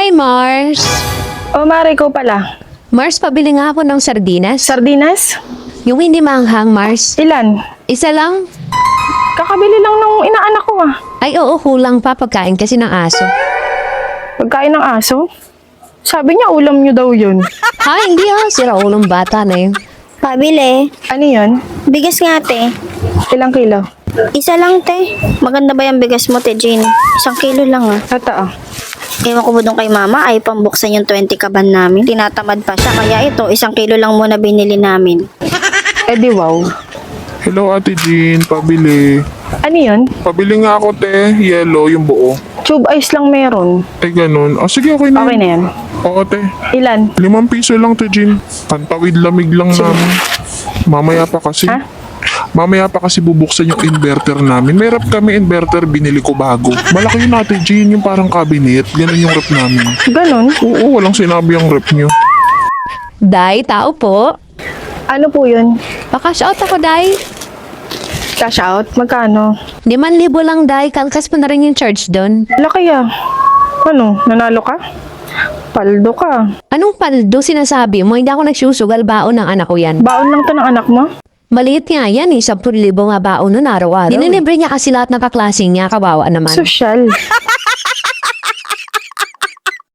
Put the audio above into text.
Hi, Mars. O, Mare, ikaw pala. Mars, pabili nga ako ng sardinas. Sardinas? Yung hindi manghang, Mars. Ilan? Isa lang? Kakabili lang nung inaanak ko ah. Ay, oo, kulang pa pagkain kasi ng aso. Pagkain ng aso? Sabi niya ulam niyo daw yun. Ha, hindi sira ulong bata na yun. Pabili. Ano yun? Bigas nga, te. Ilang kilo? Isa lang, te. Maganda ba yung bigas mo, te, Jean? 1 kilo lang, ah. Totoo. Ewan ko ba doon kay mama, ay pambuksan yung 20 kaban namin. Tinatamad pa siya, kaya ito, 1 kilo lang muna binili namin. Eh di wow. Hello Ate Jean, pabili. Ano yun? Pabili nga ako te, yellow yung buo. Tube ice lang meron. Ay ganun. O sige, okay na. Okay na yan. Oo te. Ilan? 5 piso lang te Jean. Pantawid lamig lang namin. Mamaya pa kasi. Ha? Mamaya pa kasi bubuksan yung inverter namin. May rep kami inverter, binili ko bago. Malaki yun Ate Jean, yung parang cabinet. Ganun yung rep namin. Ganon? Oo, walang sinabi ang rep nyo. Day, tao po. Ano po yun? Pakashout ako, Day. Cash out? Magkano? 5,000 lang, Day. Kalkas mo na rin yung charge doon. Laki ah. Ano? Nanalo ka? Paldo ka. Anong paldo sinasabi mo? Hindi ako nagsusugal baon ng anak ko yan. Baon lang to ng anak mo? Maliit nga yan 10,000 nga baon nun araw-araw. Dinilibre niya kasi lahat ng kaklaseng niya, kawawa naman. Social.